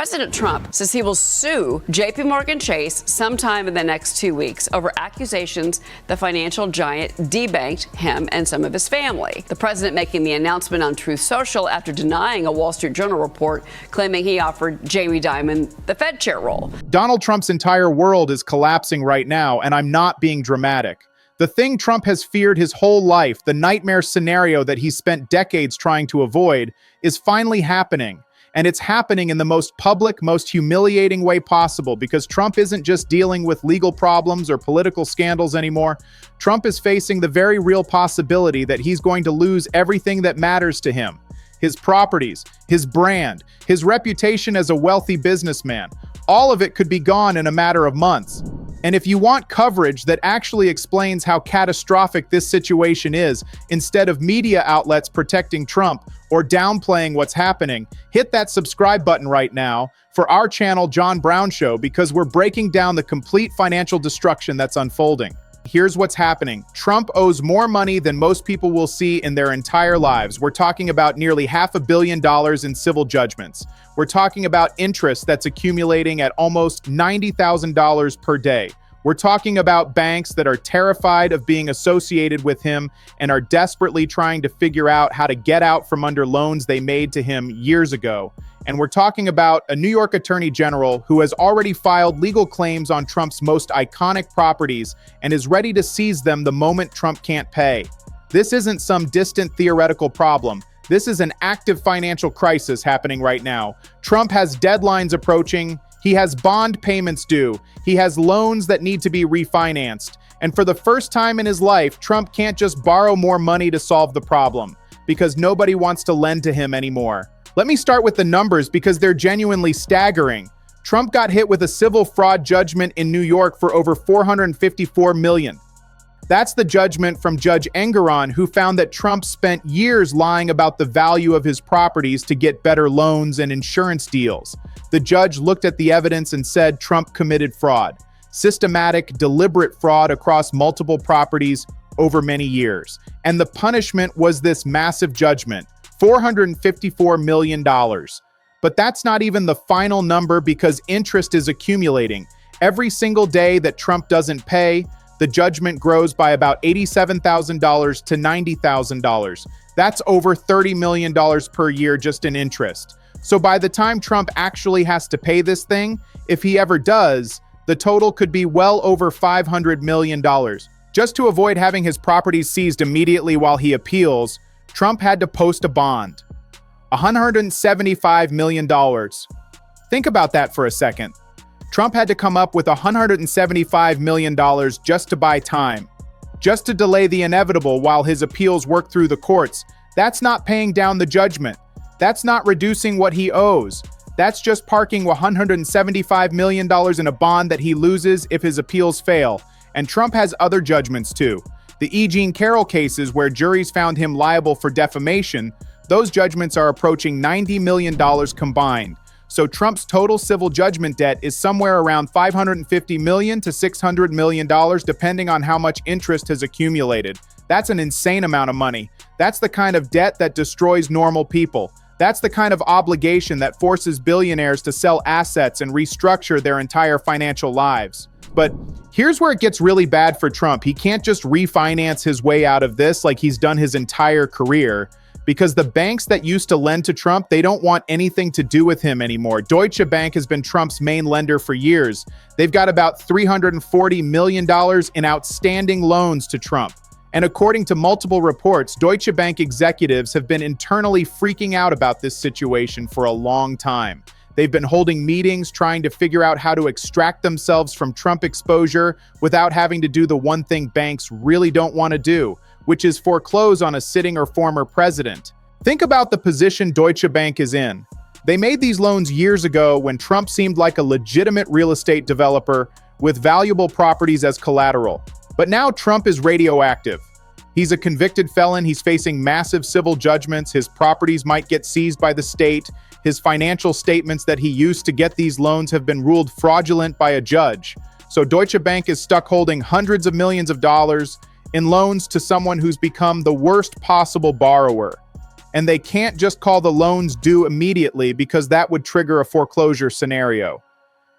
President Trump says he will sue JP Morgan Chase sometime in the next 2 weeks over accusations the financial giant debanked him and some of his family. The president making the announcement on Truth Social after denying a Wall Street Journal report claiming he offered Jamie Dimon the Fed chair role. Donald Trump's entire world is collapsing right now, and I'm not being dramatic. The thing Trump has feared his whole life, the nightmare scenario that he spent decades trying to avoid, is finally happening. And it's happening in the most public, most humiliating way possible, because Trump isn't just dealing with legal problems or political scandals anymore. Trump is facing the very real possibility that he's going to lose everything that matters to him. His properties, his brand, his reputation as a wealthy businessman. All of it could be gone in a matter of months. And if you want coverage that actually explains how catastrophic this situation is, instead of media outlets protecting Trump or downplaying what's happening, hit that subscribe button right now for our channel, John Brown Show, because we're breaking down the complete financial destruction that's unfolding. Here's what's happening. Trump owes more money than most people will see in their entire lives. We're talking about nearly $500 million in civil judgments. We're talking about interest that's accumulating at almost $90,000 per day. We're talking about banks that are terrified of being associated with him and are desperately trying to figure out how to get out from under loans they made to him years ago. And we're talking about a New York Attorney General who has already filed legal claims on Trump's most iconic properties and is ready to seize them the moment Trump can't pay. This isn't some distant theoretical problem. This is an active financial crisis happening right now. Trump has deadlines approaching. He has bond payments due. He has loans that need to be refinanced. And for the first time in his life, Trump can't just borrow more money to solve the problem, because nobody wants to lend to him anymore. Let me start with the numbers because they're genuinely staggering. Trump got hit with a civil fraud judgment in New York for over $454 million. That's the judgment from Judge Engeron, who found that Trump spent years lying about the value of his properties to get better loans and insurance deals. The judge looked at the evidence and said Trump committed fraud, systematic, deliberate fraud across multiple properties over many years. And the punishment was this massive judgment. $454 million. But that's not even the final number because interest is accumulating. Every single day that Trump doesn't pay, the judgment grows by about $87,000 to $90,000. That's over $30 million per year just in interest. So by the time Trump actually has to pay this thing, if he ever does, the total could be well over $500 million. Just to avoid having his properties seized immediately while he appeals, Trump had to post a bond. $175 million. Think about that for a second. Trump had to come up with $175 million just to buy time, just to delay the inevitable while his appeals work through the courts. That's not paying down the judgment. That's not reducing what he owes. That's just parking $175 million in a bond that he loses if his appeals fail. And Trump has other judgments too. The E. Jean Carroll cases where juries found him liable for defamation, those judgments are approaching $90 million combined. So Trump's total civil judgment debt is somewhere around $550 million to $600 million, depending on how much interest has accumulated. That's an insane amount of money. That's the kind of debt that destroys normal people. That's the kind of obligation that forces billionaires to sell assets and restructure their entire financial lives. But here's where it gets really bad for Trump. He can't just refinance his way out of this like he's done his entire career, because the banks that used to lend to Trump, they don't want anything to do with him anymore. Deutsche Bank has been Trump's main lender for years. They've got about $340 million in outstanding loans to Trump. And according to multiple reports, Deutsche Bank executives have been internally freaking out about this situation for a long time. They've been holding meetings trying to figure out how to extract themselves from Trump exposure without having to do the one thing banks really don't want to do, which is foreclose on a sitting or former president. Think about the position Deutsche Bank is in. They made these loans years ago when Trump seemed like a legitimate real estate developer with valuable properties as collateral. But now Trump is radioactive. He's a convicted felon. He's facing massive civil judgments. His properties might get seized by the state. His financial statements that he used to get these loans have been ruled fraudulent by a judge. So Deutsche Bank is stuck holding hundreds of millions of dollars in loans to someone who's become the worst possible borrower. and they can't just call the loans due immediately because that would trigger a foreclosure scenario.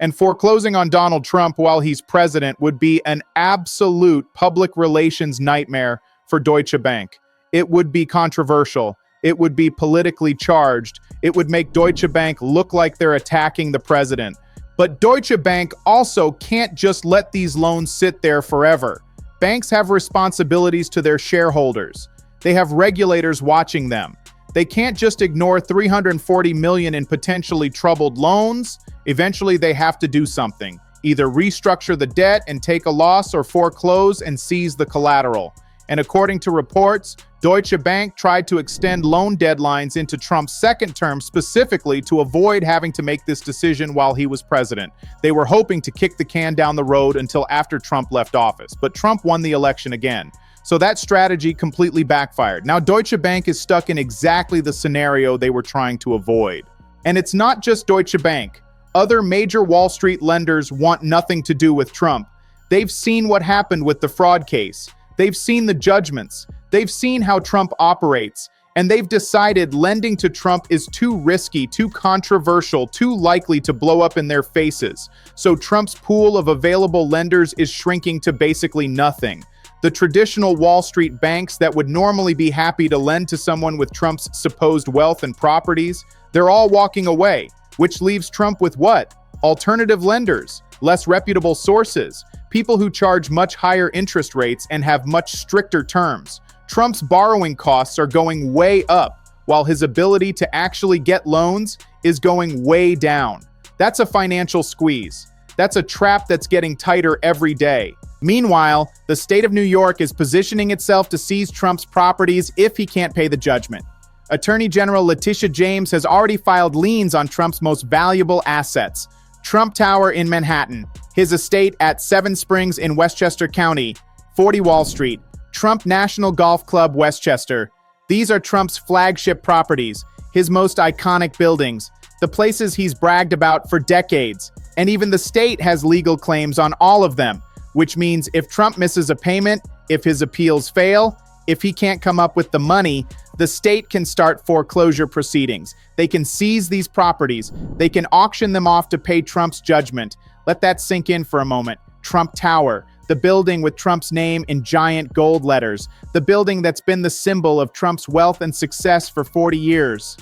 And foreclosing on Donald Trump while he's president would be an absolute public relations nightmare for Deutsche Bank. It would be controversial. It would be politically charged. It would make Deutsche Bank look like they're attacking the president. But Deutsche Bank also can't just let these loans sit there forever. Banks have responsibilities to their shareholders. They have regulators watching them. They can't just ignore $340 million in potentially troubled loans. Eventually, they have to do something. Either restructure the debt and take a loss, or foreclose and seize the collateral. And according to reports, Deutsche Bank tried to extend loan deadlines into Trump's second term specifically to avoid having to make this decision while he was president. They were hoping to kick the can down the road until after Trump left office, but Trump won the election again. So that strategy completely backfired. Now Deutsche Bank is stuck in exactly the scenario they were trying to avoid. And it's not just Deutsche Bank. Other major Wall Street lenders want nothing to do with Trump. They've seen what happened with the fraud case. They've seen the judgments. They've seen how Trump operates. And they've decided lending to Trump is too risky, too controversial, too likely to blow up in their faces. So Trump's pool of available lenders is shrinking to basically nothing. The traditional Wall Street banks that would normally be happy to lend to someone with Trump's supposed wealth and properties, they're all walking away, which leaves Trump with what? Alternative lenders, less reputable sources, people who charge much higher interest rates and have much stricter terms. Trump's borrowing costs are going way up, while his ability to actually get loans is going way down. That's a financial squeeze. That's a trap that's getting tighter every day. Meanwhile, the state of New York is positioning itself to seize Trump's properties if he can't pay the judgment. Attorney General Letitia James has already filed liens on Trump's most valuable assets: Trump Tower in Manhattan, his estate at 7 Springs in Westchester County, 40 Wall Street, Trump National Golf Club, Westchester. These are Trump's flagship properties, his most iconic buildings, the places he's bragged about for decades. And even the state has legal claims on all of them, which means if Trump misses a payment, if his appeals fail, if he can't come up with the money, the state can start foreclosure proceedings. They can seize these properties. They can auction them off to pay Trump's judgment. Let that sink in for a moment. Trump Tower, the building with Trump's name in giant gold letters, the building that's been the symbol of Trump's wealth and success for 40 years.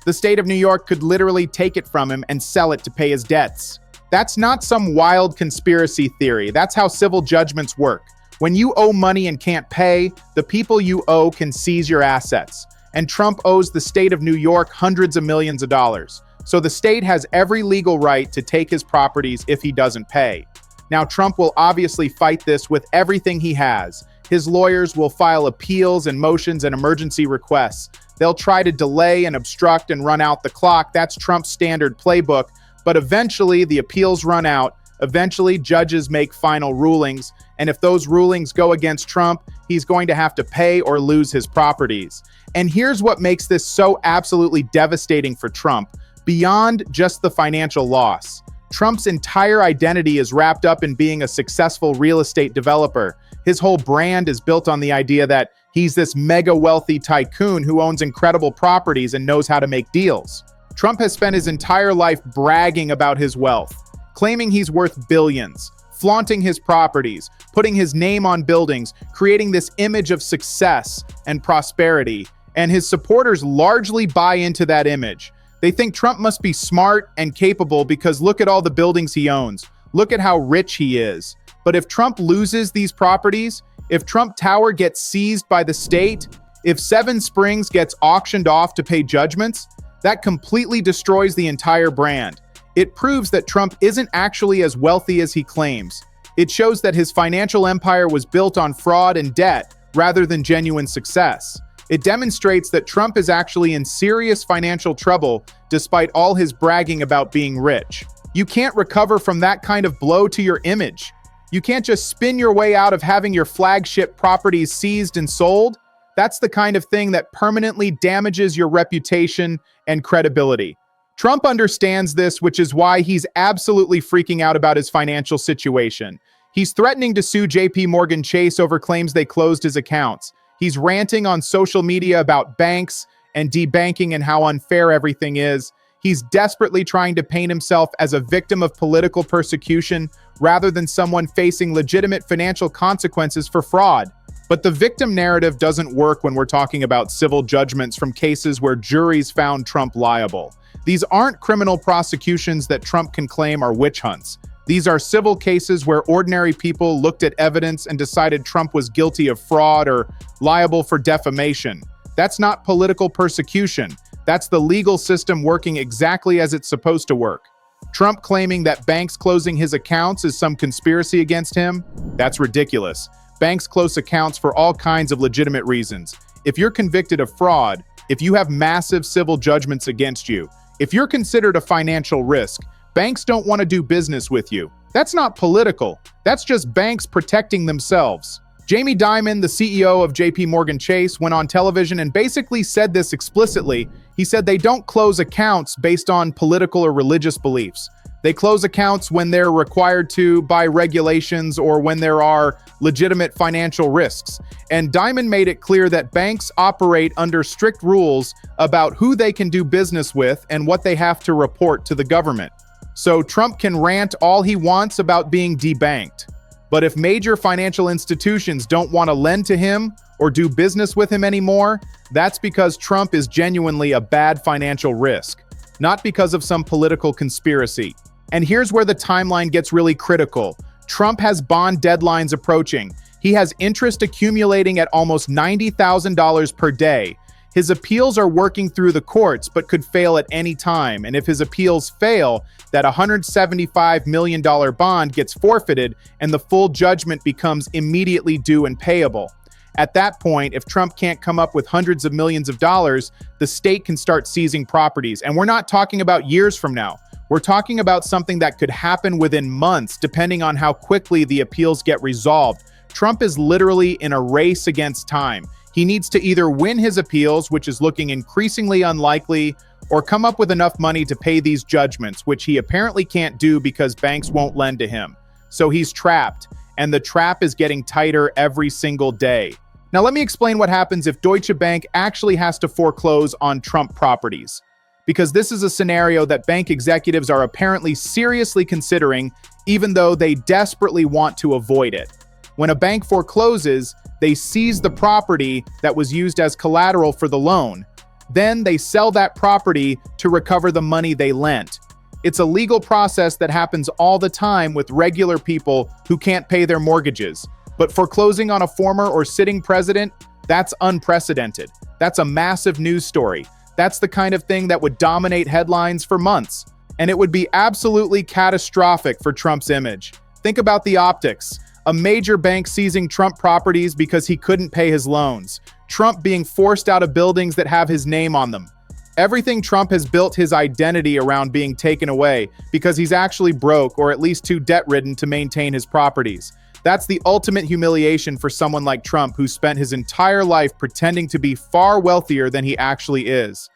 The state of New York could literally take it from him and sell it to pay his debts. That's not some wild conspiracy theory. That's how civil judgments work. When you owe money and can't pay, the people you owe can seize your assets. And Trump owes the state of New York hundreds of millions of dollars. So the state has every legal right to take his properties if he doesn't pay. Now, Trump will obviously fight this with everything he has. His lawyers will file appeals and motions and emergency requests. They'll try to delay and obstruct and run out the clock. That's Trump's standard playbook. But eventually, the appeals run out. Eventually, judges make final rulings. And if those rulings go against Trump, he's going to have to pay or lose his properties. And here's what makes this so absolutely devastating for Trump, beyond just the financial loss. Trump's entire identity is wrapped up in being a successful real estate developer. His whole brand is built on the idea that he's this mega wealthy tycoon who owns incredible properties and knows how to make deals. Trump has spent his entire life bragging about his wealth, claiming he's worth billions, flaunting his properties, putting his name on buildings, creating this image of success and prosperity. And his supporters largely buy into that image. They think Trump must be smart and capable because look at all the buildings he owns. Look at how rich he is. But if Trump loses these properties, if Trump Tower gets seized by the state, if 7 Springs gets auctioned off to pay judgments, that completely destroys the entire brand. It proves that Trump isn't actually as wealthy as he claims. It shows that his financial empire was built on fraud and debt rather than genuine success. It demonstrates that Trump is actually in serious financial trouble despite all his bragging about being rich. You can't recover from that kind of blow to your image. You can't just spin your way out of having your flagship properties seized and sold. That's the kind of thing that permanently damages your reputation and credibility. Trump understands this, which is why he's absolutely freaking out about his financial situation. He's threatening to sue JP Chase over claims they closed his accounts. He's ranting on social media about banks and debanking and how unfair everything is. He's desperately trying to paint himself as a victim of political persecution rather than someone facing legitimate financial consequences for fraud. But the victim narrative doesn't work when we're talking about civil judgments from cases where juries found Trump liable. These aren't criminal prosecutions that Trump can claim are witch hunts. These are civil cases where ordinary people looked at evidence and decided Trump was guilty of fraud or liable for defamation. That's not political persecution. That's the legal system working exactly as it's supposed to work. Trump claiming that banks closing his accounts is some conspiracy against him? That's ridiculous. Banks close accounts for all kinds of legitimate reasons. If you're convicted of fraud, if you have massive civil judgments against you, if you're considered a financial risk, banks don't want to do business with you. That's not political. That's just banks protecting themselves. Jamie Dimon, the CEO of JP Chase, went on television and basically said this explicitly. He said they don't close accounts based on political or religious beliefs. They close accounts when they're required to by regulations or when there are legitimate financial risks. And Dimon made it clear that banks operate under strict rules about who they can do business with and what they have to report to the government. So Trump can rant all he wants about being debanked. But if major financial institutions don't want to lend to him or do business with him anymore, that's because Trump is genuinely a bad financial risk, not because of some political conspiracy. And here's where the timeline gets really critical. Trump has bond deadlines approaching. He has interest accumulating at almost $90,000 per day. His appeals are working through the courts but could fail at any time. And if his appeals fail, that $175 million bond gets forfeited and the full judgment becomes immediately due and payable. At that point, if Trump can't come up with hundreds of millions of dollars, the state can start seizing properties. And we're not talking about years from now. We're talking about something that could happen within months, depending on how quickly the appeals get resolved. Trump is literally in a race against time. He needs to either win his appeals, which is looking increasingly unlikely, or come up with enough money to pay these judgments, which he apparently can't do because banks won't lend to him. So he's trapped, and the trap is getting tighter every single day. Now let me explain what happens if Deutsche Bank actually has to foreclose on Trump properties, because this is a scenario that bank executives are apparently seriously considering, even though they desperately want to avoid it. When a bank forecloses, they seize the property that was used as collateral for the loan. Then they sell that property to recover the money they lent. It's a legal process that happens all the time with regular people who can't pay their mortgages. But foreclosing on a former or sitting president, that's unprecedented. That's a massive news story. That's the kind of thing that would dominate headlines for months. And it would be absolutely catastrophic for Trump's image. Think about the optics. A major bank seizing Trump properties because he couldn't pay his loans. Trump being forced out of buildings that have his name on them. Everything Trump has built his identity around being taken away because he's actually broke or at least too debt-ridden to maintain his properties. That's the ultimate humiliation for someone like Trump, who spent his entire life pretending to be far wealthier than he actually is.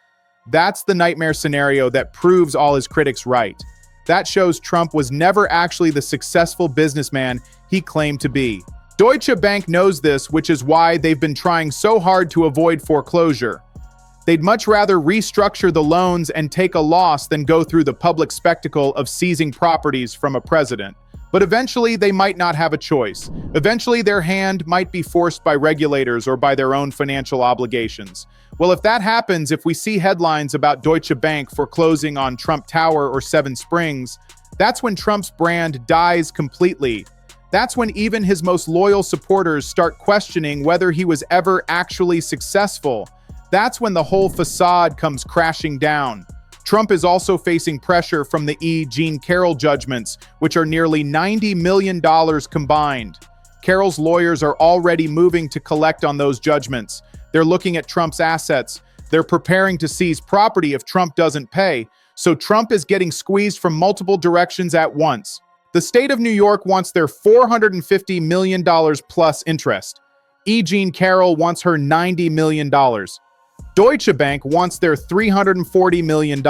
That's the nightmare scenario that proves all his critics right. That shows Trump was never actually the successful businessman he claimed to be. Deutsche Bank knows this, which is why they've been trying so hard to avoid foreclosure. They'd much rather restructure the loans and take a loss than go through the public spectacle of seizing properties from a president. But eventually, they might not have a choice. Eventually, their hand might be forced by regulators or by their own financial obligations. Well, if that happens, if we see headlines about Deutsche Bank foreclosing on Trump Tower or Seven Springs, that's when Trump's brand dies completely. That's when even his most loyal supporters start questioning whether he was ever actually successful. That's when the whole facade comes crashing down. Trump is also facing pressure from the E. Jean Carroll judgments, which are nearly $90 million combined. Carroll's lawyers are already moving to collect on those judgments. They're looking at Trump's assets. They're preparing to seize property if Trump doesn't pay. So Trump is getting squeezed from multiple directions at once. The state of New York wants their $450 million plus interest. E. Jean Carroll wants her $90 million. Deutsche Bank wants their $340 million.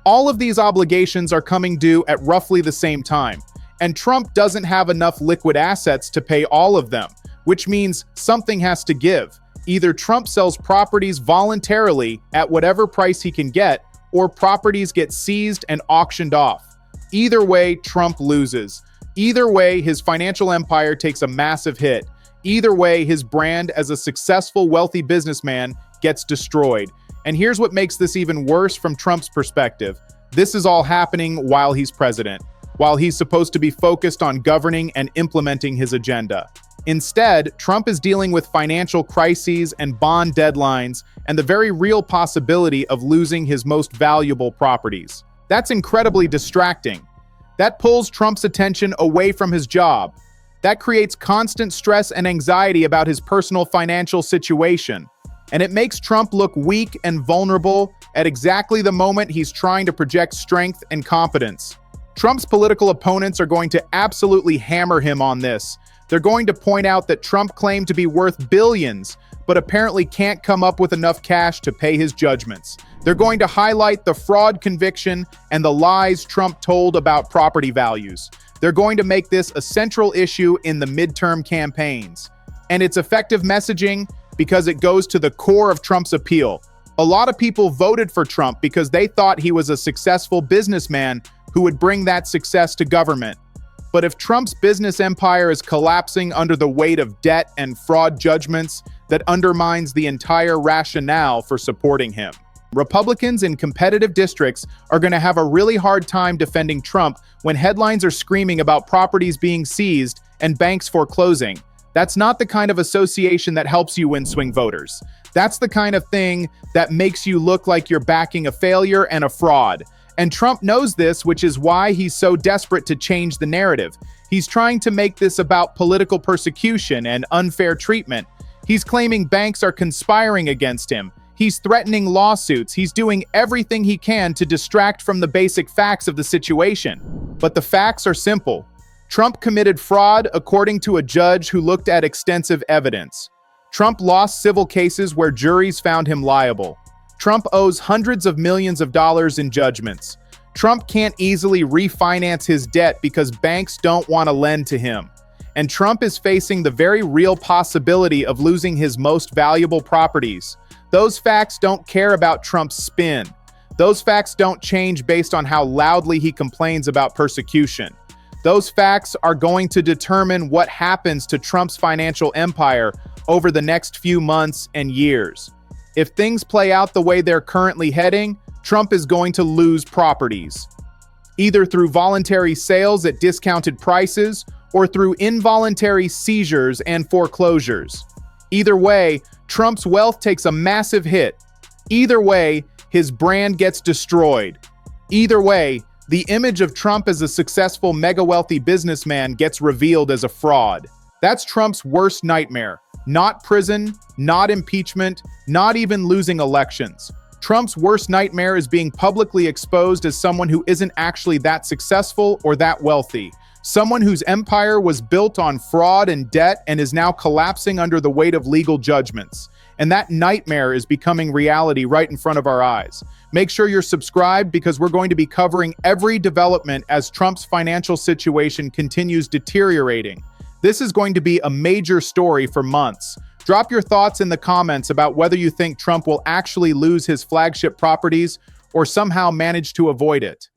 All of these obligations are coming due at roughly the same time, and Trump doesn't have enough liquid assets to pay all of them, which means something has to give. Either Trump sells properties voluntarily at whatever price he can get, or properties get seized and auctioned off. Either way, Trump loses. Either way, his financial empire takes a massive hit. Either way, his brand as a successful, wealthy businessman gets destroyed. And here's what makes this even worse from Trump's perspective. This is all happening while he's president, while he's supposed to be focused on governing and implementing his agenda. Instead, Trump is dealing with financial crises and bond deadlines and the very real possibility of losing his most valuable properties. That's incredibly distracting. That pulls Trump's attention away from his job. That creates constant stress and anxiety about his personal financial situation. And it makes Trump look weak and vulnerable at exactly the moment he's trying to project strength and competence. Trump's political opponents are going to absolutely hammer him on this. They're going to point out that Trump claimed to be worth billions, but apparently can't come up with enough cash to pay his judgments. They're going to highlight the fraud conviction and the lies Trump told about property values. They're going to make this a central issue in the midterm campaigns. And it's effective messaging because it goes to the core of Trump's appeal. A lot of people voted for Trump because they thought he was a successful businessman who would bring that success to government. But if Trump's business empire is collapsing under the weight of debt and fraud judgments, that undermines the entire rationale for supporting him. Republicans in competitive districts are going to have a really hard time defending Trump when headlines are screaming about properties being seized and banks foreclosing. That's not the kind of association that helps you win swing voters. That's the kind of thing that makes you look like you're backing a failure and a fraud. And Trump knows this, which is why he's so desperate to change the narrative. He's trying to make this about political persecution and unfair treatment. He's claiming banks are conspiring against him. He's threatening lawsuits. He's doing everything he can to distract from the basic facts of the situation. But the facts are simple. Trump committed fraud according to a judge who looked at extensive evidence. Trump lost civil cases where juries found him liable. Trump owes hundreds of millions of dollars in judgments. Trump can't easily refinance his debt because banks don't want to lend to him. And Trump is facing the very real possibility of losing his most valuable properties. Those facts don't care about Trump's spin. Those facts don't change based on how loudly he complains about persecution. Those facts are going to determine what happens to Trump's financial empire over the next few months and years. If things play out the way they're currently heading, Trump is going to lose properties, either through voluntary sales at discounted prices or through involuntary seizures and foreclosures. Either way, Trump's wealth takes a massive hit. Either way, his brand gets destroyed. Either way, the image of Trump as a successful mega-wealthy businessman gets revealed as a fraud. That's Trump's worst nightmare. Not prison, not impeachment, not even losing elections. Trump's worst nightmare is being publicly exposed as someone who isn't actually that successful or that wealthy. Someone whose empire was built on fraud and debt and is now collapsing under the weight of legal judgments. And that nightmare is becoming reality right in front of our eyes. Make sure you're subscribed because we're going to be covering every development as Trump's financial situation continues deteriorating. This is going to be a major story for months. Drop your thoughts in the comments about whether you think Trump will actually lose his flagship properties or somehow manage to avoid it.